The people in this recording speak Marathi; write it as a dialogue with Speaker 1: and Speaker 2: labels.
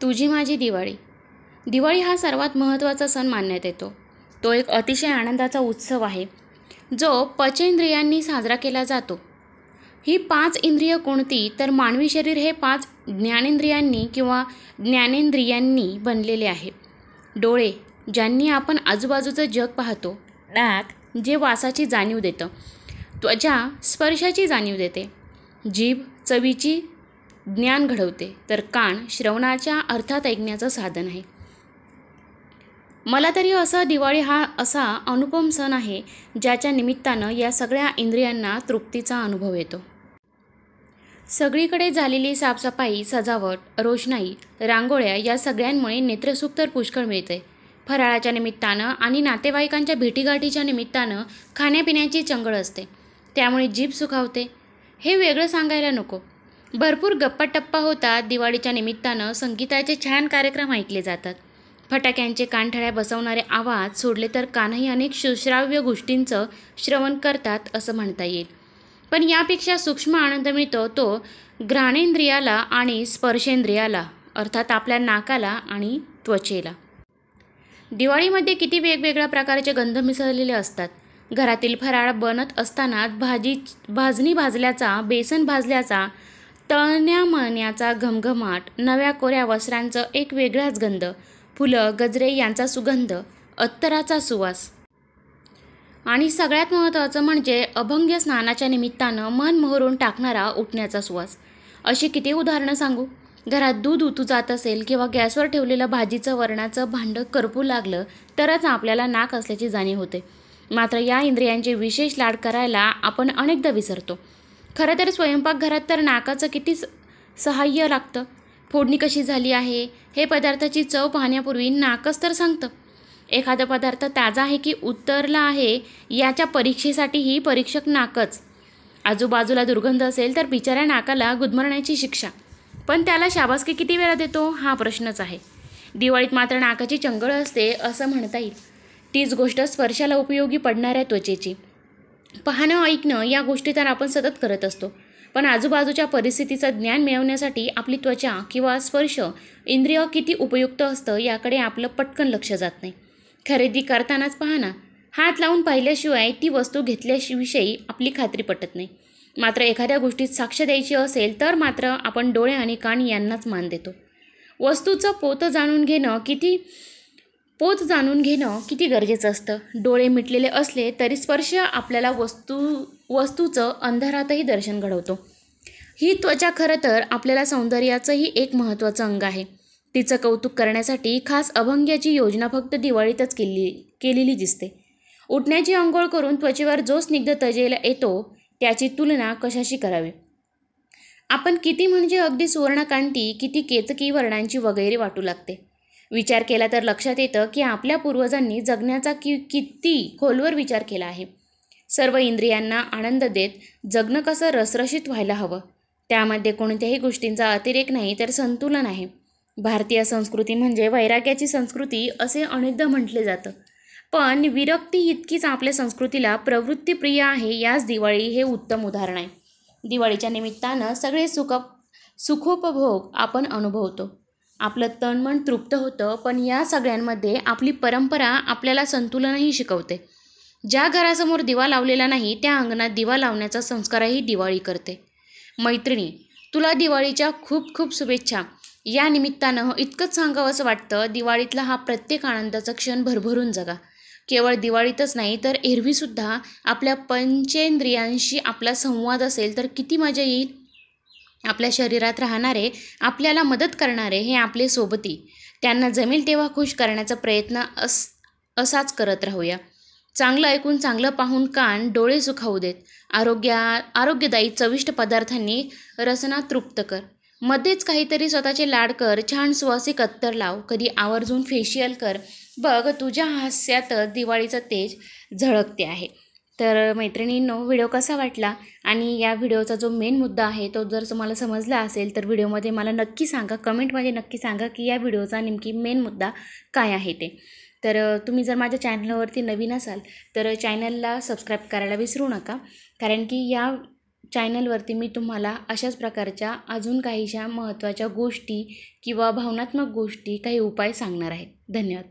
Speaker 1: तुझी माझी दिवाळी. दिवाळी हा सर्वात महत्त्वाचा सण मानण्यात येतो. तो एक अतिशय आनंदाचा उत्सव आहे, जो पंचेंद्रियांनी साजरा केला जातो. ही 5 इंद्रिय कोणती तर मानवी शरीर हे 5 ज्ञानेंद्रियांनी किंवा ज्ञानेंद्रियांनी बनलेले आहे. डोळे, ज्यांनी आपण आजूबाजूचं जग पाहतो. नाक, जे वासाची जाणीव देतं. त्वचा, स्पर्शाची जाणीव देते. जीभ, चवीची ज्ञान घडवते. तर कान, श्रवणाच्या अर्थात ऐकण्याचं साधन आहे. मला तरी दिवाळी हा असा अनुपम सण आहे, ज्याच्या निमित्तानं या सगळ्या इंद्रियांना तृप्तीचा अनुभव येतो. सगळीकडे झालेली साफसफाई, सजावट, रोषणाई, रांगोळ्या या सगळ्यांमुळे नेत्रसुख तर पुष्कळ मिळते. फराळाच्या निमित्तानं आणि नातेवाईकांच्या भेटीगाठीच्या निमित्तानं खाण्यापिण्याची चंगळ असते. त्यामुळे जीभ सुखावते. हे वेगळं सांगायला नको. भरपूर गप्पा-टप्पा होतात. दिवाळीच्या निमित्तानं संगीताचे छान कार्यक्रम ऐकले जातात. फटाक्यांचे कानठळ्या बसवणारे आवाज सोडले तर कानही अनेक सुश्राव्य गोष्टींचं श्रवण करतात असं म्हणता येईल. पण यापेक्षा सूक्ष्म आनंद मिळतो तो घ्राणेंद्रियाला आणि स्पर्शेंद्रियाला, अर्थात आपल्या नाकाला आणि त्वचेला. दिवाळीमध्ये किती वेगवेगळ्या प्रकारचे गंध मिसळलेले असतात. घरातील फराळ बनत असतानाच भाजणी भाजल्याचा, बेसन भाजल्याचा, तळण्या-मळण्याचा घमघमाट, नव्या कोऱ्या वस्त्रांचं एक वेगळाच गंध, फुलं, गजरे यांचा सुगंध, अत्तराचा सुवास आणि सगळ्यात महत्त्वाचं म्हणजे अभंग स्नानाच्या निमित्तानं मन मोहरून टाकणारा उठण्याचा सुवास. अशी किती उदाहरणं सांगू. घरात दूध उतू जात असेल किंवा गॅसवर ठेवलेलं भाजीचं वरणाचं भांडं करपू लागलं तरच आपल्याला नाक असल्याची जाणीव होते. मात्र या इंद्रियांचे विशेष लाड करायला आपण अनेकदा विसरतो. खरं तर स्वयंपाकघरात तर नाकाचं किती सहाय्य लागतं. फोडणी कशी झाली आहे हे पदार्थाची चव पाहण्यापूर्वी नाकच तर सांगतं. एखादा पदार्थ ताजा आहे की उतरला आहे याच्या परीक्षेसाठीही परीक्षक नाकच. आजूबाजूला दुर्गंध असेल तर बिचाऱ्या नाकाला गुदमरण्याची शिक्षा. पण त्याला शाबासकी किती वेळा देतो हा प्रश्नच आहे. दिवाळीत मात्र नाकाची चंगळ असते असं म्हणता येईल. तीच गोष्ट स्पर्शाला उपयोगी पडणाऱ्या त्वचेची. पाहणं, ऐकणं या गोष्टी तर आपण सतत करत असतो. पण आजूबाजूच्या परिस्थितीचं ज्ञान मिळवण्यासाठी आपली त्वचा किंवा स्पर्श इंद्रिय किती उपयुक्त असतं याकडे आपलं पटकन लक्ष जात नाही. खरेदी करतानाच पहा ना, हात लावून पाहिल्याशिवाय ती वस्तू घेतल्याविषयी आपली खात्री पटत नाही. मात्र एखाद्या गोष्टीत साक्ष द्यायची असेल तर मात्र आपण डोळे आणि कान यांनाच मान देतो. वस्तूचं पोत जाणून घेणं किती गरजेचं असतं. डोळे मिटलेले असले तरी स्पर्श आपल्याला वस्तूचं अंधारातही दर्शन घडवतो. ही त्वचा खरं तर आपल्याला सौंदर्याचंही एक महत्त्वाचं अंग आहे. तिचं कौतुक करण्यासाठी खास अभंग्याची योजना फक्त दिवाळीतच केलेली दिसते. उठण्याची अंघोळ करून त्वचेवर जो स्निग्ध तजेला येतो त्याची तुलना कशाशी करावी. आपण किती म्हणजे अगदी सुवर्णकांती, किती केतकी वर्णांची वगैरे वाटू लागते. विचार केला तर लक्षात येतं की आपल्या पूर्वजांनी जगण्याचा किती खोलवर विचार केला आहे. सर्व इंद्रियांना आनंद देत जगणं कसं रसरशीत व्हायला हवं. त्यामध्ये कोणत्याही गोष्टींचा अतिरेक नाही तर संतुलन आहे. भारतीय संस्कृती म्हणजे वैराग्याची संस्कृती असे अनेकदा म्हटले जातं. पण विरक्ती इतकीच आपल्या संस्कृतीला प्रवृत्तीप्रिय आहे. याच दिवाळी हे उत्तम उदाहरण आहे. दिवाळीच्या निमित्तानं सगळे सुखोपभोग आपण अनुभवतो. आपलं तन मन तृप्त होतं. पण या सगळ्यांमध्ये आपली परंपरा आपल्याला संतुलनही शिकवते. ज्या घरासमोर दिवा लावलेला नाही त्या अंगणात दिवा लावण्याचा संस्कारही दिवाळी करते. मैत्रिणी, तुला दिवाळीच्या खूप खूप शुभेच्छा. या निमित्तानं इतकंच सांगावंसं वाटतं, दिवाळीतला हा प्रत्येक आनंदाचा क्षण भरभरून जगा. केवळ दिवाळीतच नाही तर एरवीसुद्धा आपल्या पंचेंद्रियांशी आपला संवाद असेल तर किती मजा येईल. आपल्या शरीरात राहणारे, आपल्याला मदत करणारे हे आपले सोबती. त्यांना जमेल तेव्हा खुश करण्याचा प्रयत्न असाच करत राहूया. चांगलं ऐकून, चांगलं पाहून कान, डोळे सुखावू देत. आरोग्यदायी चविष्ट पदार्थांनी रसना तृप्त कर. मध्येच काहीतरी स्वतःचे लाड कर. छान सुवासिक अत्तर लाव. कधी आवर्जून फेशियल कर. बघ, तुझ्या हास्यातच दिवाळीचं तेज झळकते आहे. तर मैत्रिणींनो, व्हिडिओ कसा वाटला आणि या व्हिडिओचा जो मेन मुद्दा आहे तो जर तुम्हाला समजला असेल तर व्हिडिओमध्ये मला नक्की सांगा. कमेंटमध्ये नक्की सांगा की या व्हिडिओचा नेमकी मेन मुद्दा काय आहे ते. तर तुम्ही जर माझ्या चॅनलवरती नवीन असाल तर चॅनलला सबस्क्राईब करायला विसरू नका. कारण की या चॅनलवरती मी तुम्हाला अशाच प्रकारच्या अजून काहीशा महत्त्वाच्या गोष्टी किंवा भावनात्मक गोष्टी, काही उपाय सांगणार आहे. धन्यवाद.